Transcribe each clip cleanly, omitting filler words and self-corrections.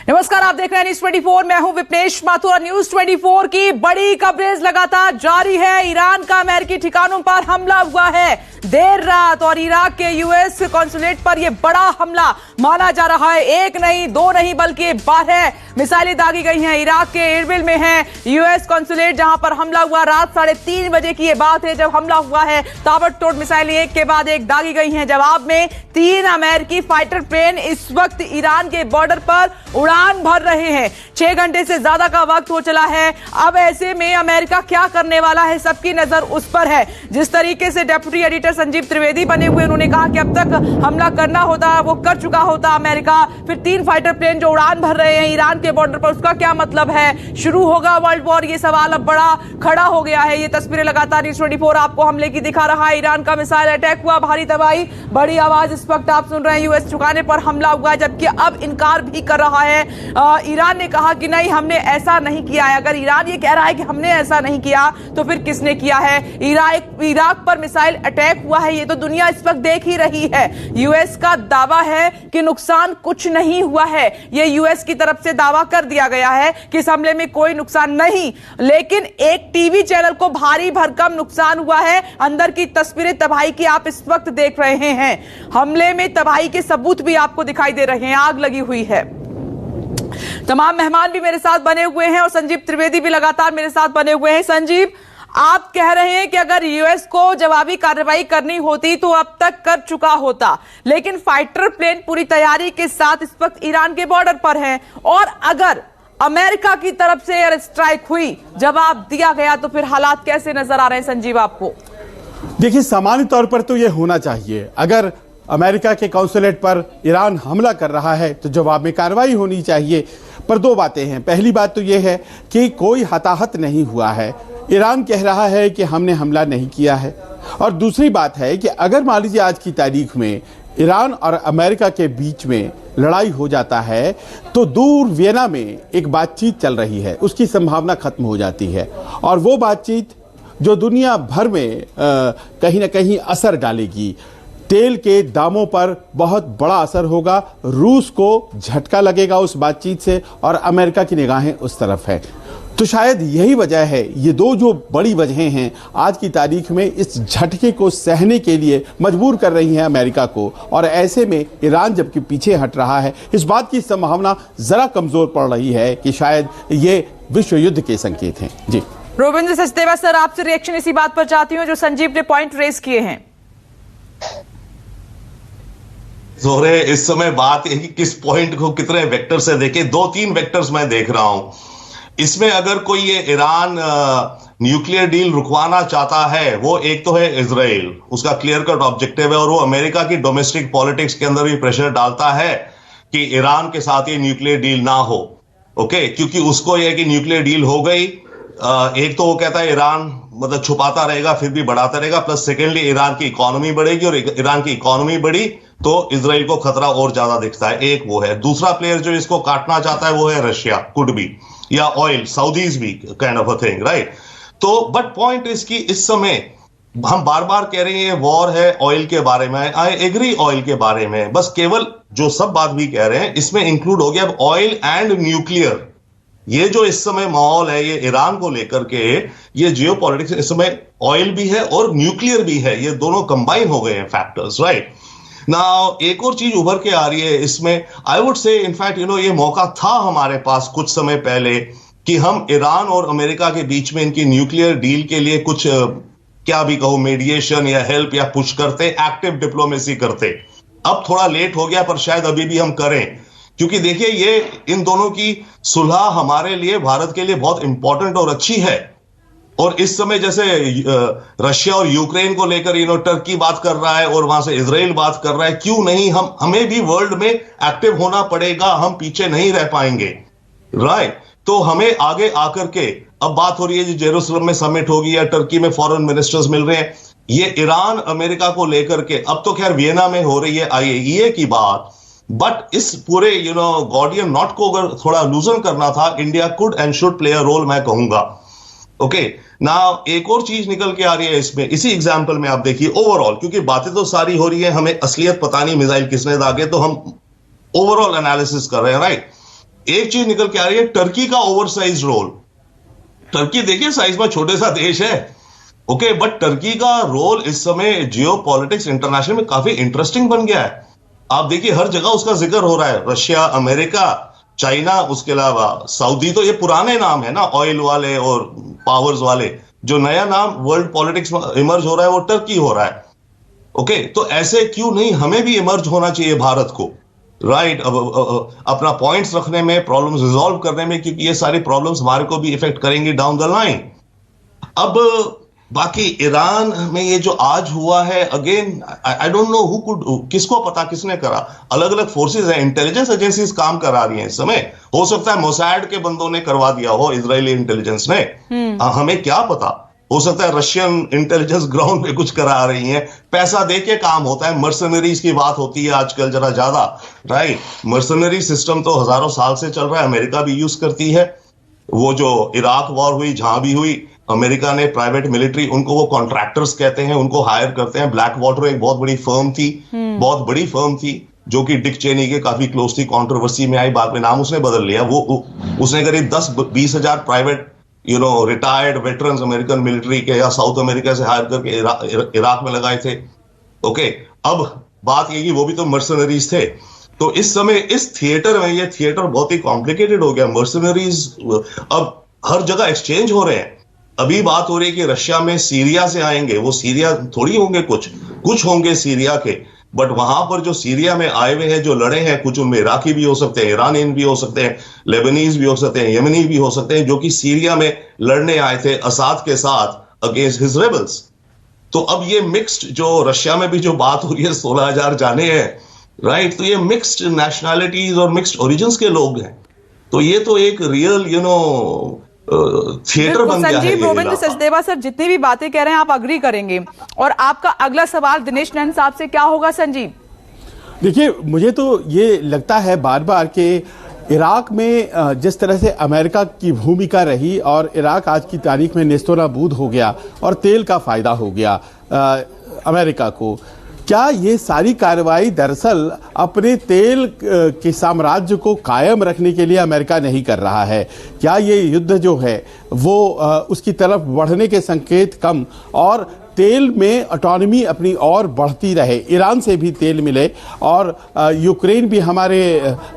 नमस्कार, आप देख रहे हैं न्यूज 24। मैं हूं विपनेश माथुर। न्यूज 24 की बड़ी कवरेज लगातार जारी है। ईरान का अमेरिकी ठिकानों पर हमला हुआ है देर रात और इराक के यूएस कॉन्सुलेट पर यह बड़ा हमला माना जा रहा है। एक नहीं, दो नहीं, बल्कि 12 मिसाइलें दागी गई हैं। इराक के एरबिल में है यूएस कॉन्सुलेट, जहां पर हमला हुआ। रात 3:30 बजे की यह बात है जब हमला हुआ है। ताबड़तोड़ मिसाइलें एक के बाद एक दागी गई हैं। जवाब में 3 अमेरिकी फाइटर प्लेन इस वक्त ईरान के बॉर्डर पर उड़ान भर रहे हैं। 6 घंटे से ज्यादा का वक्त हो चला है। अब ऐसे में अमेरिका क्या करने वाला है, सबकी नजर उस पर है। जिस तरीके से डिप्टी एडिटर संजीव त्रिवेदी बने हुए, उन्होंने कहा कि अब तक हमला करना होता वो कर चुका होता अमेरिका। फिर 3 फाइटर प्लेन जो उड़ान भर रहे हैं ईरान के बॉर्डर पर, उसका क्या मतलब है? शुरू होगा वर्ल्ड वॉर? ये सवाल अब बड़ा खड़ा हो गया है। ये तस्वीरें लगातार न्यूज 24 आपको हमले की दिखा रहा है। ईरान का मिसाइल अटैक हुआ, भारी तबाही, बड़ी आवाज इस वक्त आप सुन रहे हैं। यूएस झुकाने पर हमला हुआ, जबकि अब इनकार भी कर रहा है। ईरान ने कहा कि नहीं, हमने ऐसा नहीं किया है। अगर ईरान ये कह रहा है कि हमने ऐसा नहीं किया, तो फिर किसने किया है? इराक पर मिसाइल अटैक हुआ है, ये तो दुनिया इस वक्त देख ही रही है। यूएस का दावा है कि नुकसान कुछ नहीं हुआ है। ये यूएस की तरफ से दावा कर दिया गया है कि इस हमले में कोई नुकसान नहीं, लेकिन एक टीवी चैनल को भारी भरकम नुकसान हुआ है। अंदर की तस्वीरें तबाही की आप इस वक्त देख रहे हैं। हमले में तबाही के सबूत भी आपको दिखाई दे रहे हैं। आग लगी हुई है। तमाम मेहमान भी मेरे साथ बने हुए हैं और संजीव त्रिवेदी भी लगातार मेरे साथ बने हुए हैं। संजीव, आप कह रहे हैं कि अगर यूएस को जवाबी कार्रवाई करनी होती तो अब तक कर चुका होता, लेकिन फाइटर प्लेन पूरी तैयारी के साथ इस वक्त ईरान के बॉर्डर पर हैं, और अगर अमेरिका की तरफ से एयर स्ट्राइक हुई, जवाब दिया गया, तो फिर हालात कैसे नजर आ रहे हैं संजीव आपको? देखिए, सामान्य तौर पर तो यह होना चाहिए। अगर अमेरिका के कॉन्सुलेट पर ईरान हमला कर रहा है तो जवाब में कार्रवाई होनी चाहिए। पर 2 बातें हैं। पहली बात तो यह है कि कोई हताहत नहीं हुआ है। ईरान कह रहा है कि हमने हमला नहीं किया है। और दूसरी बात है कि अगर मान लीजिए आज की तारीख में ईरान और अमेरिका के बीच में लड़ाई हो जाता है, तो दूर वियना में एक बातचीत चल रही है, उसकी संभावना खत्म हो जाती है। और वो बातचीत जो दुनिया भर में कहीं ना कहीं असर डालेगी। तेल के दामों पर बहुत बड़ा असर होगा। रूस को झटका लगेगा उस बातचीत से, और अमेरिका की निगाहें उस तरफ है। तो शायद यही वजह है, ये 2 जो बड़ी वजहें हैं आज की तारीख में इस झटके को सहने के लिए मजबूर कर रही हैं अमेरिका को। और ऐसे में ईरान जबकि पीछे हट रहा है, इस बात की संभावना जरा कमजोर पड़ रही है कि शायद ये विश्व युद्ध के संकेत हैं। जी रोविंद्र सचदेवा सर, आपसे रिएक्शन इसी बात पर चाहती हूँ जो संजीव ने पॉइंट रेज किए हैं। जोरे, इस समय बात है कि किस पॉइंट को कितने वेक्टर से देखें। 2-3 वेक्टर्स मैं देख रहा हूं इसमें। अगर कोई ये ईरान न्यूक्लियर डील रुकवाना चाहता है, वो एक तो है इजराइल, उसका क्लियर कट ऑब्जेक्टिव है, और वो अमेरिका की डोमेस्टिक पॉलिटिक्स के अंदर भी प्रेशर डालता है कि ईरान के साथ ये न्यूक्लियर डील ना हो। ओके, क्योंकि उसको ये कि न्यूक्लियर डील हो गई, एक तो वो कहता है ईरान मतलब छुपाता रहेगा फिर भी बढ़ाता रहेगा, प्लस सेकेंडली ईरान की इकोनॉमी बढ़ेगी, और ईरान की इकोनॉमी बढ़ी तो इजराइल को खतरा और ज्यादा दिखता है। एक वो है। दूसरा प्लेयर जो इसको काटना चाहता है वो है रशिया, कुड बी, या ऑयल, सऊदीज भी, kind of a thing, right? तो बट पॉइंट इसकी, इस समय हम बार बार कह रहे हैं ये वॉर है ऑयल के बारे में। आई एग्री ऑयल के बारे में, बस केवल जो सब बात भी कह रहे हैं इसमें इंक्लूड हो गया अब ऑयल एंड न्यूक्लियर। ये जो इस समय माहौल है ये ईरान को लेकर के, ये जियोपॉलिटिक्स, इस समय ऑयल भी है और न्यूक्लियर भी है, ये दोनों कंबाइन हो गए हैं फैक्टर्स, राइट? नाउ एक और चीज उभर के आ रही है इसमें। आई वुड से इनफैक्ट ये मौका था हमारे पास कुछ समय पहले कि हम ईरान और अमेरिका के बीच में इनकी न्यूक्लियर डील के लिए कुछ क्या भी कहो, मीडिएशन या हेल्प या पुश करते, एक्टिव डिप्लोमेसी करते। अब थोड़ा लेट हो गया, पर शायद अभी भी हम करें, क्योंकि देखिए ये इन दोनों की सुलह हमारे लिए, भारत के लिए बहुत इंपॉर्टेंट और अच्छी है। और इस समय जैसे रशिया और यूक्रेन को लेकर टर्की बात कर रहा है और वहां से इजराइल बात कर रहा है, क्यों नहीं हमें भी वर्ल्ड में एक्टिव होना पड़ेगा, हम पीछे नहीं रह पाएंगे, राइट? तो हमें आगे आकर के, अब बात हो रही है जो जेरूसलम में समिट होगी या टर्की में फॉरेन मिनिस्टर्स मिल रहे हैं, ये ईरान अमेरिका को लेकर के, अब तो खैर वियना में हो रही है IAEA की बात, बट इस पूरे गॉर्डियन नॉट को अगर थोड़ा लूजन करना था, India could and should play a role, मैं कहूंगा। ओके, ना एक और चीज निकल के आ रही है इसमें, इसी एग्जांपल में आप देखिए ओवरऑल, क्योंकि बातें तो सारी हो रही है, हमें असलियत पता नहीं मिसाइल किसने दागे, तो हम ओवरऑल एनालिसिस कर रहे हैं, राइट? एक चीज निकल के आ रही है, टर्की का ओवरसाइज रोल। टर्की देखिए साइज में छोटे सा देश है, ओके, बट टर्की का रोल इस समय जियो पॉलिटिक्स इंटरनेशनल में काफी इंटरेस्टिंग बन गया है। आप देखिए हर जगह उसका जिक्र हो रहा है, रशिया, अमेरिका, चाइना, उसके अलावा सऊदी। तो ये पुराने नाम है ना, ऑयल वाले और पावर्स वाले। जो नया नाम वर्ल्ड पॉलिटिक्स में इमर्ज हो रहा है वो टर्की हो रहा है, ओके। तो ऐसे क्यों नहीं हमें भी इमर्ज होना चाहिए भारत को, राइट, अपना पॉइंट्स रखने में, प्रॉब्लम्स रिजॉल्व करने में, क्योंकि ये सारी प्रॉब्लम्स हमारे को भी इफेक्ट करेंगी डाउन द लाइन। अब बाकी ईरान में ये जो आज हुआ है, again I don't know who could, किसको पता किसने करा। अलग अलग फोर्सेस हैं, इंटेलिजेंस एजेंसीज काम करा रही हैं इस समय। हो सकता है मोसाड के बंदों ने करवा दिया हो, इजरायली इंटेलिजेंस ने, हमें क्या पता। हो सकता है रशियन इंटेलिजेंस ग्राउंड पे कुछ करा रही है, पैसा दे के काम होता है। मर्सनरीज की बात होती है आजकल जरा ज्यादा, राइट। मर्सनरी सिस्टम तो हजारों साल से चल रहा है, अमेरिका भी यूज करती है। वो जो इराक वॉर हुई, जहां भी हुई, अमेरिका ने प्राइवेट मिलिट्री, उनको वो कॉन्ट्रैक्टर्स कहते हैं, उनको हायर करते हैं। ब्लैक वाटर एक बहुत बड़ी फर्म थी, बहुत बड़ी फर्म थी, जो कि डिक चेनी के काफी क्लोज थी, कंट्रोवर्सी में आई, बाद में नाम उसने बदल लिया। वो उसने करीब 10-20 हजार private retired veterans American military के या साउथ अमेरिका से हायर करके इराक में लगाए थे, ओके। अब बात ये कि वो भी तो मर्सनरीज थे। तो इस समय इस थिएटर में, ये थिएटर बहुत ही कॉम्प्लिकेटेड हो गया। मर्सनरीज अब हर जगह एक्सचेंज हो रहे हैं। अभी बात हो रही है कि रशिया में सीरिया से आएंगे, वो सीरिया थोड़ी होंगे, कुछ होंगे सीरिया के, बट वहां पर जो सीरिया में आए हुए हैं, जो लड़े हैं, कुछ उनमें इराकी भी हो सकते हैं, ईरानियन भी हो सकते हैं, लेबनीज भी हो सकते हैं, यमनी भी हो सकते हैं, जो कि सीरिया में लड़ने आए थे असाद के साथ अगेंस्ट हिज रेबल्स। तो अब ये मिक्स्ड, जो रशिया में भी जो बात हो रही है 16,000 जाने हैं, राइट, तो ये मिक्स्ड नेशनैलिटीज और मिक्स्ड ओरिजिन्स के लोग हैं। तो ये तो एक रियल थिएटर बन गया है। संजीव, गोविंद सचदेवा सर जितनी भी बातें कह रहे हैं आप अग्री करेंगे, और आपका अगला सवाल दिनेश नंद साहब से क्या होगा संजीव? देखिए, मुझे तो ये लगता है बार बार कि इराक में जिस तरह से अमेरिका की भूमिका रही, और इराक आज की तारीख में नेस्तनाबूद हो गया और तेल का फायदा हो गया अमेरिका को। क्या ये सारी कार्रवाई दरअसल अपने तेल के साम्राज्य को कायम रखने के लिए अमेरिका नहीं कर रहा है? क्या ये युद्ध जो है वो उसकी तरफ बढ़ने के संकेत कम, और तेल में ऑटोनॉमी अपनी और बढ़ती रहे, ईरान से भी तेल मिले, और यूक्रेन भी हमारे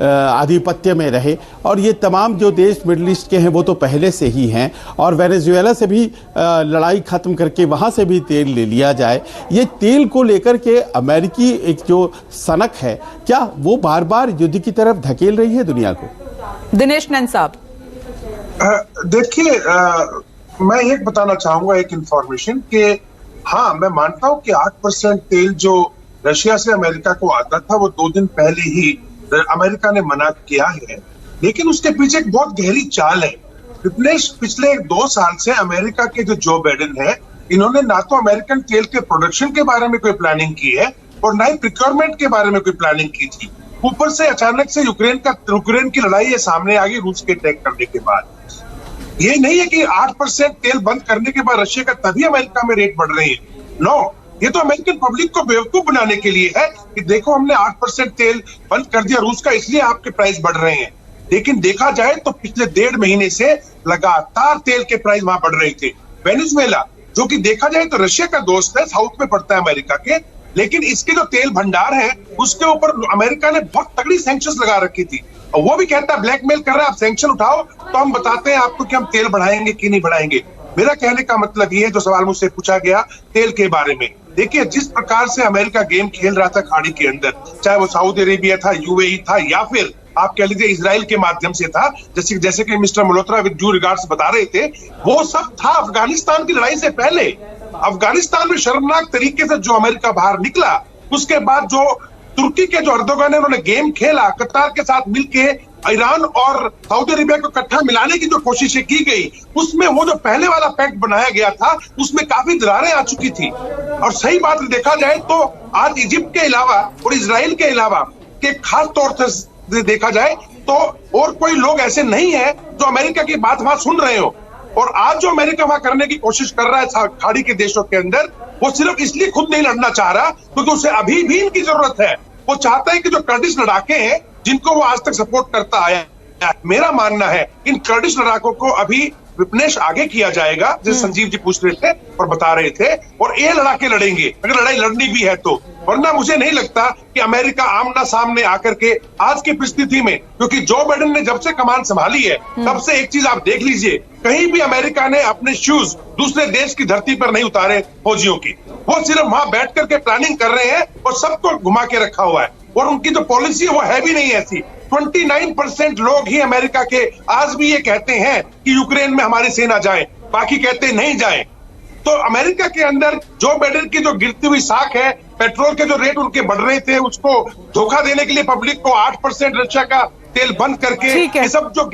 आधिपत्य में रहे, और ये तमाम जो देश मिडिल ईस्ट के हैं वो तो पहले से ही हैं, और वेनेजुएला से भी लड़ाई ख़त्म करके वहाँ से भी तेल ले लिया जाए। ये तेल को लेकर के अमेरिकी एक जो सनक है, क्या वो बार बार युद्ध की तरफ धकेल रही है दुनिया को? दिनेश नंद साहब, देखिए, मैं एक बताना चाहूंगा, एक इंफॉर्मेशन कि हाँ, मैं मानता हूं कि 8% तेल जो रशिया से अमेरिका को आता था वो 2 दिन पहले ही अमेरिका ने मना किया है, लेकिन उसके पीछे एक बहुत गहरी चाल है। पिछले 2 साल से अमेरिका के जो बाइडेन है, इन्होंने ना तो अमेरिकन तेल के प्रोडक्शन के बारे में कोई प्लानिंग की है और ना ही प्रिक्योरमेंट के बारे में कोई प्लानिंग की थी। ऊपर से अचानक से यूक्रेन की लड़ाई ये सामने आ गई रूस के अटैक करने के बाद। ये नहीं है कि 8% तेल बंद करने के बाद रशिया का तभी अमेरिका में रेट बढ़ रही है। नो, ये तो अमेरिकन पब्लिक को बेवकूफ बनाने के लिए है कि देखो हमने 8% तेल बंद कर दिया रूस का, इसलिए आपके प्राइस बढ़ रहे हैं। लेकिन देखा जाए तो पिछले 1.5 महीने से लगातार तेल के प्राइस वहां बढ़ रहे थे। वेनेजुएला, जो कि देखा जाए तो रशिया का दोस्त है, साउथ में पड़ता है अमेरिका के, लेकिन इसके जो तेल भंडार है उसके ऊपर अमेरिका ने बहुत तगड़ी सैंक्शंस लगा रखी थी, और वो भी कहता है ब्लैकमेल कर रहा है, आप सैंक्शन उठाओ तो हम बताते हैं आपको कि हम तेल बढ़ाएंगे कि नहीं बढ़ाएंगे। मेरा कहने का मतलब ये है, जो सवाल मुझसे पूछा गया तेल के बारे में, देखिए जिस प्रकार से अमेरिका गेम खेल रहा था खाड़ी के अंदर, चाहे वो सऊदी अरेबिया था, यूएई था, या फिर आप कह लीजिए इजराइल के माध्यम से था, जैसे कि mister Malhotra with due regards बता रहे थे, वो सब था अफगानिस्तान की लड़ाई से पहले। अफगानिस्तान में शर्मनाक तरीके से जो अमेरिका बाहर निकला, उसके बाद जो तुर्की के जो अर्दोगान ने उन्होंने गेम खेला, कतार के साथ मिलके ईरान और सऊदी अरेबिया को इकट्ठा मिलाने की जो कोशिशें की गई, उसमें वो जो पहले वाला पैक्ट बनाया गया था उसमें काफी दरारें आ चुकी थी। और सही बात देखा जाए तो आज इजिप्ट के अलावा और इजराइल के अलावा के खास तौर से देखा जाए तो और कोई लोग ऐसे नहीं है जो अमेरिका की बात वहां सुन रहे हो। और आज जो अमेरिका वहां करने की कोशिश कर रहा है खाड़ी के देशों के अंदर, वो सिर्फ इसलिए खुद नहीं लड़ना चाह रहा क्योंकि उसे अभी भी इनकी जरूरत है। वो चाहता है कि जो कर्दिश लड़ाके हैं जिनको वो आज तक सपोर्ट करता आया मेरा मानना है इन कर्डिश लड़ाकों को अभी विपनेश आगे किया जाएगा, जैसे संजीव जी पूछ रहे थे और बता रहे थे, और ये लड़ाके लड़ेंगे अगर लड़ाई लड़नी भी है तो। वरना मुझे नहीं लगता कि अमेरिका आमना सामने आकर के आज की परिस्थिति में, क्योंकि जो बाइडेन ने जब से कमान संभाली है तब से एक चीज आप देख लीजिए, कहीं भी अमेरिका ने अपने शूज दूसरे देश की धरती पर नहीं उतारे फौजियों की। वो सिर्फ वहां बैठ करके प्लानिंग कर रहे हैं और सबको घुमा के रखा हुआ है, और उनकी जो पॉलिसी है वो है भी नहीं ऐसी। 29% लोग ही अमेरिका के आज भी ये कहते हैं कि यूक्रेन में हमारी सेना जाए, बाकी कहते नहीं जाए। तो अमेरिका के अंदर जो बाइडेन की जो गिरती हुई साख है, पेट्रोल के जो रेट उनके बढ़ रहे थे, उसको धोखा देने के लिए पब्लिक को 8% रशिया का तेल बंद करके, ये सब जो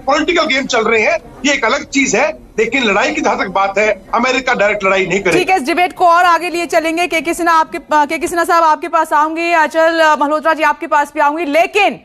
पॉलिटिकल गेम चल रहे हैं, ये एक अलग चीज है। लेकिन लड़ाई की जहां तक बात है, अमेरिका डायरेक्ट लड़ाई नहीं करेगी। ठीक है, इस डिबेट को और आगे लिए चलेंगे। के किसी साहब आपके पास आऊंगी, अचल मल्होत्रा जी आपके पास भी आऊंगी, लेकिन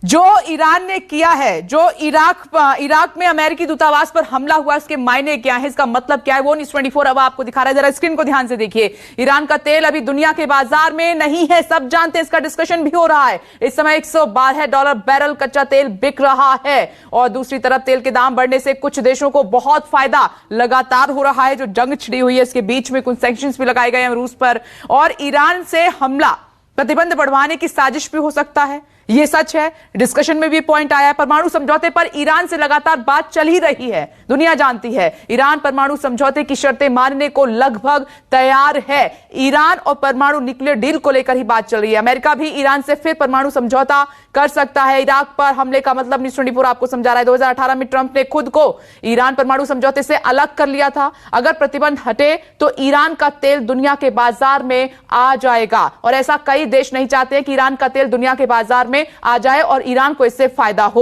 जो ईरान ने किया है, जो इराक में अमेरिकी दूतावास पर हमला हुआ, इसके मायने क्या है, इसका मतलब क्या है, वो न्यूज़ 24 अब आपको दिखा रहा है। जरा स्क्रीन को ध्यान से देखिए। ईरान का तेल अभी दुनिया के बाजार में नहीं है, सब जानते हैं, इसका डिस्कशन भी हो रहा है। इस समय $112 बैरल कच्चा तेल बिक रहा है, और दूसरी तरफ तेल के दाम बढ़ने से कुछ देशों को बहुत फायदा लगातार हो रहा है। जो जंग छिड़ी हुई है, इसके बीच में कुछ सैंक्शंस भी लगाए गए हैं रूस पर, और ईरान से हमला, प्रतिबंध बढ़वाने की साजिश भी हो सकता है, ये सच है। डिस्कशन में भी पॉइंट आया है। परमाणु समझौते पर ईरान से लगातार बात चल ही रही है, दुनिया जानती है। ईरान परमाणु समझौते की शर्तें मानने को लगभग तैयार है। ईरान और परमाणु न्यूक्लियर डील को लेकर ही बात चल रही है। अमेरिका भी ईरान से फिर परमाणु समझौता कर सकता है। इराक पर हमले का मतलब न्यूज़ 24 आपको समझा रहा है। 2018 में ट्रंप ने खुद को ईरान परमाणु समझौते से अलग कर लिया था। अगर प्रतिबंध हटे तो ईरान का तेल दुनिया के बाजार में आ जाएगा, और ऐसा कई देश नहीं चाहते कि ईरान का तेल दुनिया के बाजार में आ जाए और ईरान को इससे फायदा हो।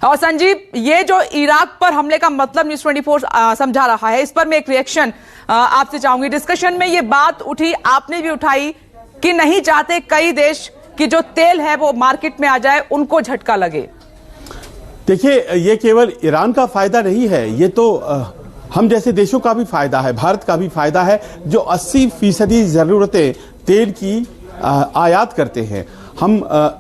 और संजीव, ये जो इराक पर हमले का मतलब न्यूज़ 24 समझा रहा है, इस पर मैं एक रिएक्शन आपसे चाहूंगी। डिस्कशन में ये बात उठी, आपने भी उठाई कि नहीं चाहते कई देश कि जो तेल है वो मार्केट में आ जाए, उनको झटका लगे। देखिए, ये केवल ईरान का फायदा नहीं है, ये तो हम जैसे देशों का भी फायदा है, भारत का भी फायदा है, जो 80% जरूरतें तेल की आयात करते हैं। हम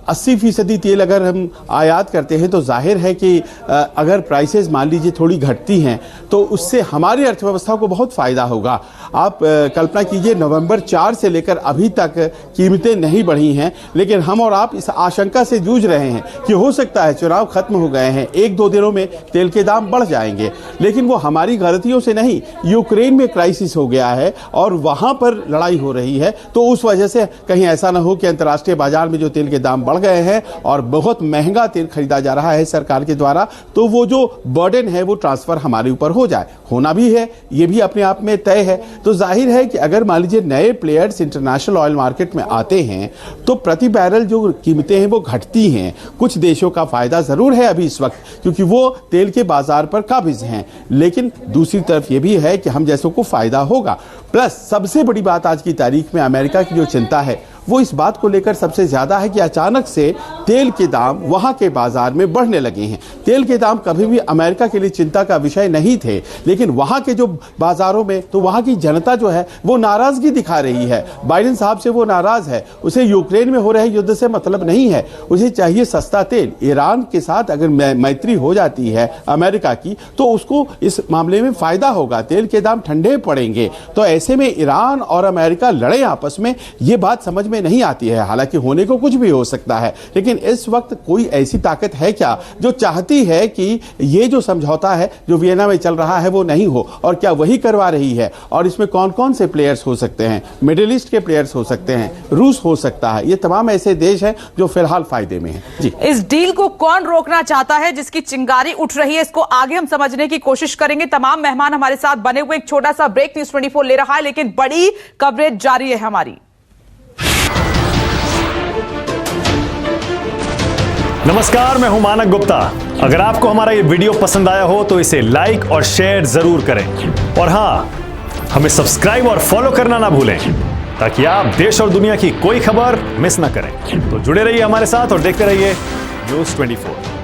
80% तेल अगर हम आयात करते हैं तो जाहिर है कि अगर प्राइसेस मान लीजिए थोड़ी घटती हैं तो उससे हमारी अर्थव्यवस्था को बहुत फ़ायदा होगा। आप कल्पना कीजिए, नवंबर 4 से लेकर अभी तक कीमतें नहीं बढ़ी हैं, लेकिन हम और आप इस आशंका से जूझ रहे हैं कि हो सकता है चुनाव खत्म हो गए हैं, 1-2 दिनों में तेल के दाम बढ़ जाएंगे। लेकिन वो हमारी गलतियों से नहीं, यूक्रेन में क्राइसिस हो गया है और वहाँ पर लड़ाई हो रही है, तो उस वजह से कहीं ऐसा ना हो कि अंतर्राष्ट्रीय बाजार में जो तेल के दाम बढ़ गए हैं और बहुत महंगा तेल खरीदा जा रहा है सरकार के द्वारा, तो वो जो बर्डन है वो ट्रांसफर हमारे ऊपर हो जाए। होना भी है, ये भी अपने आप में तय है। तो जाहिर है कि अगर मान लीजिए नए प्लेयर्स इंटरनेशनल ऑयल मार्केट में आते हैं तो प्रति बैरल जो कीमतें हैं वो घटती हैं। कुछ देशों का फायदा जरूर है अभी इस वक्त, क्योंकि वो तेल के बाजार पर काबिज हैं, लेकिन दूसरी तरफ ये भी है कि हम जैसों को फायदा होगा। प्लस सबसे बड़ी बात आज की तारीख में अमेरिका की जो चिंता है वो इस बात को लेकर सबसे ज्यादा है कि अचानक से तेल के दाम वहां के बाजार में बढ़ने लगे हैं। तेल के दाम कभी भी अमेरिका के लिए चिंता का विषय नहीं थे, लेकिन वहां के जो बाजारों में तो वहां की जनता जो है वो नाराजगी दिखा रही है। बाइडेन साहब से वो नाराज है, उसे यूक्रेन में हो रहे युद्ध से मतलब नहीं है, उसे चाहिए सस्ता तेल। ईरान के साथ अगर मैत्री हो जाती है अमेरिका की तो उसको इस मामले में फायदा होगा, तेल के दाम ठंडे पड़ेंगे। तो ऐसे में ईरान और अमेरिका लड़े आपस में, ये बात समझ में नहीं आती है। हालांकि होने को कुछ भी हो सकता है, लेकिन इस वक्त कोई ऐसी ताकत है क्या जो चाहती है कि ये जो समझौता है जो वियना में चल रहा है वो नहीं हो, और क्या वही करवा रही है? और इसमें कौन कौन से प्लेयर्स हो सकते हैं? मिडिल ईस्ट के प्लेयर्स हो सकते हैं, रूस हो सकता है, ये तमाम ऐसे देश हैं जो फिलहाल फायदे में हैं। जी, इस डील को कौन रोकना चाहता है जिसकी चिंगारी उठ रही है, इसको आगे हम समझने की कोशिश करेंगे। तमाम मेहमान हमारे साथ बने हुए, एक छोटा सा ब्रेक न्यूज़ 24 ले रहा है, लेकिन बड़ी कवरेज जारी है हमारी। नमस्कार, मैं हूं मानक गुप्ता। अगर आपको हमारा ये वीडियो पसंद आया हो तो इसे लाइक और शेयर जरूर करें, और हां, हमें सब्सक्राइब और फॉलो करना ना भूलें ताकि आप देश और दुनिया की कोई खबर मिस ना करें। तो जुड़े रहिए हमारे साथ और देखते रहिए न्यूज़ 24।